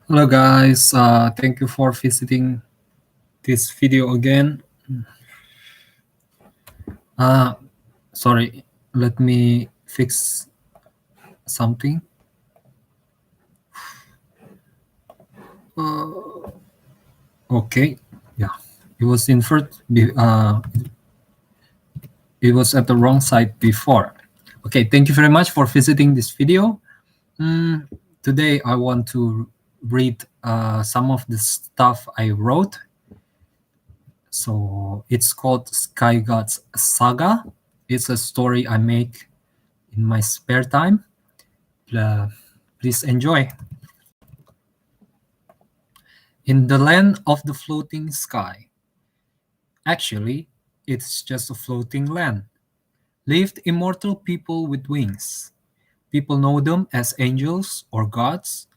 Hello guys, thank you for visiting this video again. Uh, Sorry, let me fix something. Okay, yeah, it was invert. It was at the wrong side before. Okay, thank you very much for visiting this video. Today I want to read some of the stuff I wrote. So it's called SkyGods Saga. It's a story I make in my spare time. Uh, Please enjoy. In the land of the floating sky. Actually, it's just a floating land. Lived immortal people with wings. People know them as angels or gods,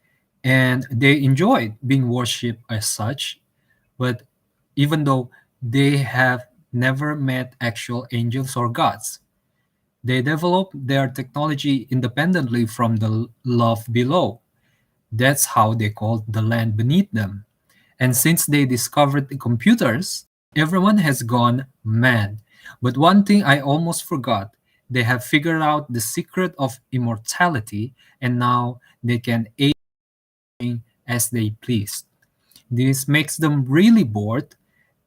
and they enjoyed being worshipped as such. But even though they have never met actual angels or gods, they developed their technology independently from the love below. That's how they called the land beneath them. And since they discovered the computers, everyone has gone mad. But one thing I almost forgot, they have figured out the secret of immortality, and now they can age as they please. This makes them really bored,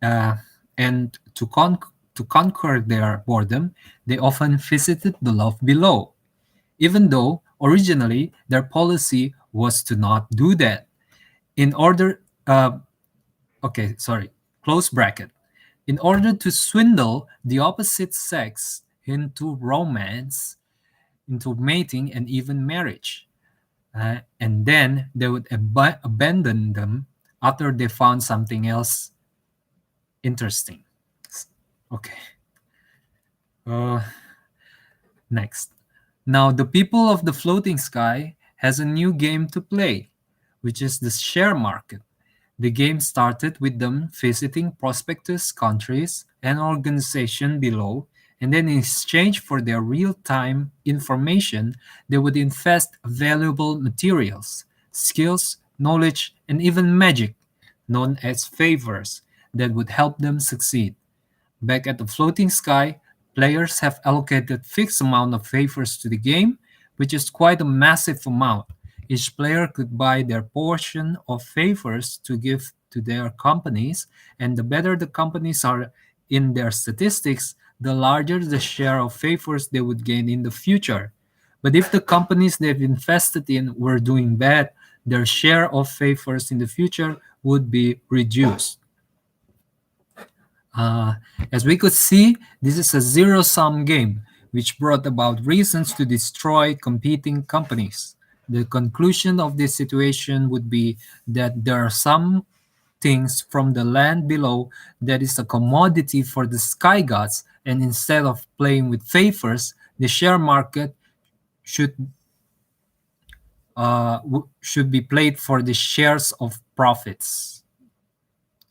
uh, and to conquer their boredom, they often visited the love below, even though originally their policy was to not do that. In order, okay, sorry, close bracket. In order to swindle the opposite sex into romance, into mating, and even marriage. And then they would abandon them after they found something else interesting. Okay, uh, next. Now, the people of the floating sky has a new game to play, which is the share market. The game started with them visiting prospectus countries and organizations below, and then in exchange for their real-time information, they would invest valuable materials, skills, knowledge, and even magic, known as favors, that would help them succeed. Back at the floating sky, players have allocated fixed amount of favors to the game, which is quite a massive amount. Each player could buy their portion of favors to give to their companies, and the better the companies are in their statistics, the larger the share of favors they would gain in the future. But if the companies they've invested in were doing bad, their share of favors in the future would be reduced. Uh, as we could see, this is a zero-sum game, which brought about reasons to destroy competing companies. The conclusion of this situation would be that there are some things from the land below that is a commodity for the sky gods, and instead of playing with favors, the share market should should be played for the shares of profits.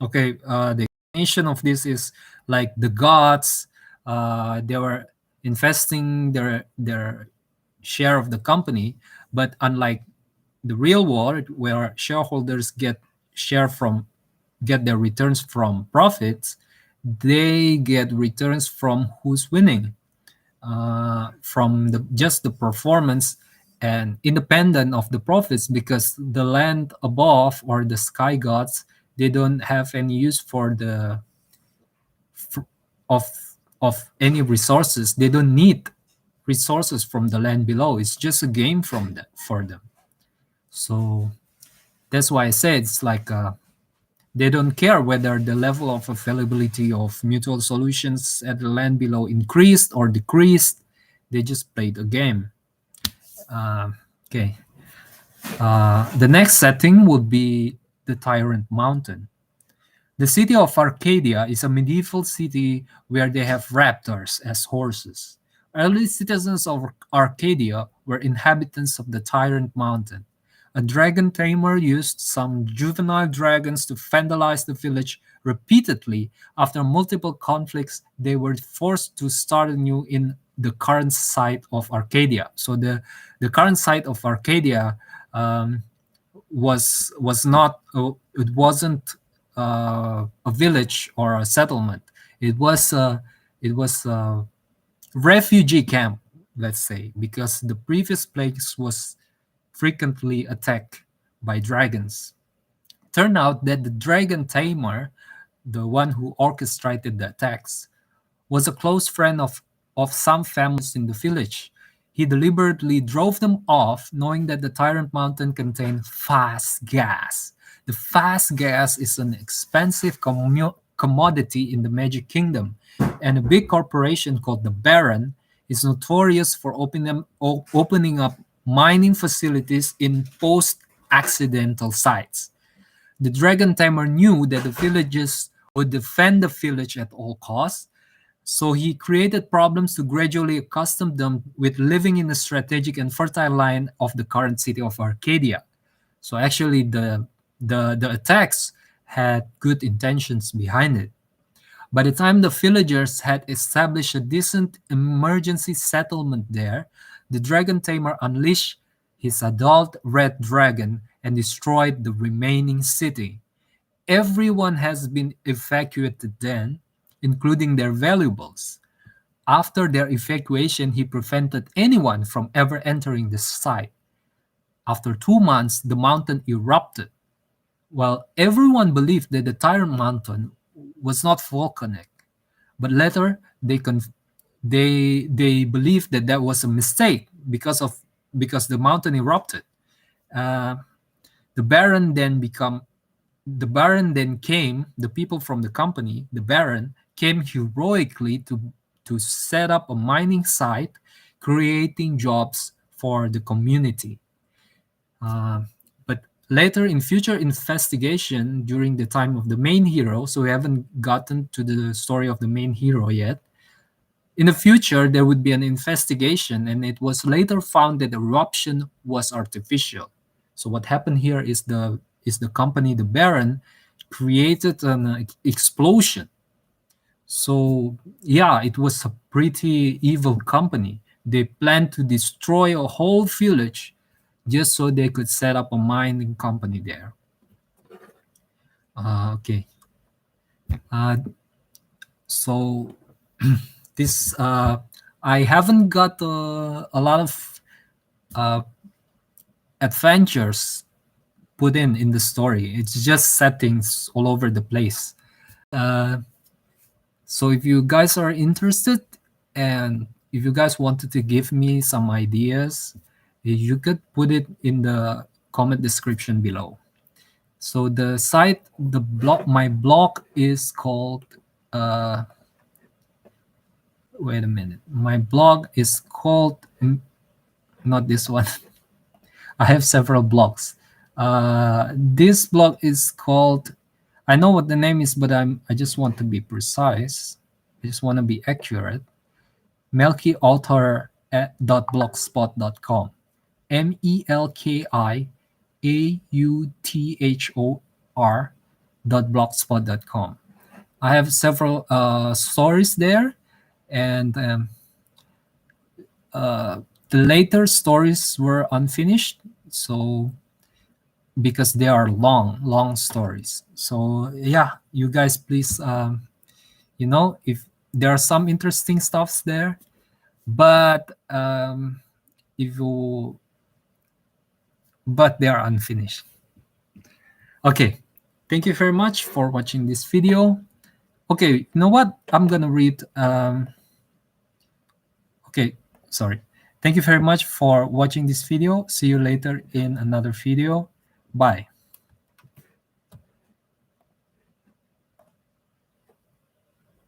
Okay, the explanation of this is like the gods, they were investing their share of the company, but unlike the real world where shareholders get their returns from profits, they get returns from who's winning, from just the performance and independent of the profits, because the land above or the sky gods, they don't have any use for the f- of of any resources. They don't need resources from the land below. It's just a game from that for them. So that's why I say it's like they don't care whether the level of availability of mutual solutions at the land below increased or decreased. They just played a game. Okay. The next setting would be the Tyrant Mountain. The city of Arcadia is a medieval city where they have raptors as horses. Early citizens of Arcadia were inhabitants of the Tyrant Mountain. A dragon tamer used some juvenile dragons to vandalize the village repeatedly. After multiple conflicts, they were forced to start anew in the current site of Arcadia. So the current site of Arcadia, um, was not it wasn't a village or a settlement. It was a refugee camp, let's say, because the previous place was frequently attacked by dragons. Turned out that the dragon tamer, the one who orchestrated the attacks, was a close friend of some families in the village. He deliberately drove them off, knowing that the Tyrant Mountain contained fast gas. The fast gas is an expensive commodity in the Magic Kingdom, and a big corporation called the Baron is notorious for opening up mining facilities in post-accidental sites. The Dragon Tamer knew that the villagers would defend the village at all costs, so he created problems to gradually accustom them with living in the strategic and fertile line of the current city of Arcadia. So actually the attacks had good intentions behind it. By the time the villagers had established a decent emergency settlement there, the dragon tamer unleashed his adult red dragon and destroyed the remaining city. Everyone has been evacuated then, including their valuables. After their evacuation, he prevented anyone from ever entering the site. After 2 months, the mountain erupted. While everyone believed that the Tyrant Mountain was not volcanic, but later they believed that that was a mistake because the mountain erupted. Uh, the Baron then become the Baron then came. The people from the company, the Baron, came heroically to set up a mining site, creating jobs for the community. But later in future investigation during the time of the main hero, so we haven't gotten to the story of the main hero yet. In the future, there would be an investigation, and it was later found that the eruption was artificial. So what happened here is the company, the Baron, created an explosion. So yeah, it was a pretty evil company. They planned to destroy a whole village just so they could set up a mining company there. Okay. Uh, so this I haven't got a lot of uh, adventures put in the story. It's just settings all over the place. Uh, so if you guys are interested, and if you guys wanted to give me some ideas, you could put it in the comment description below. So the site, my blog is called. Wait a minute. My blog is called, not this one. I have several blogs. This blog is called. I know what the name is, but I just want to be precise. I just want to be accurate. melkiauthor.blogspot.com. melkiauthor.blogspot.com. I have several stories there, and the later stories were unfinished, so because they are long stories. So yeah, you guys please, if there are some interesting stuffs there, but if you but they are unfinished. Okay, thank you very much for watching this video. Okay, you know what, I'm gonna read okay, sorry. Thank you very much for watching this video. See you later in another video. Bye.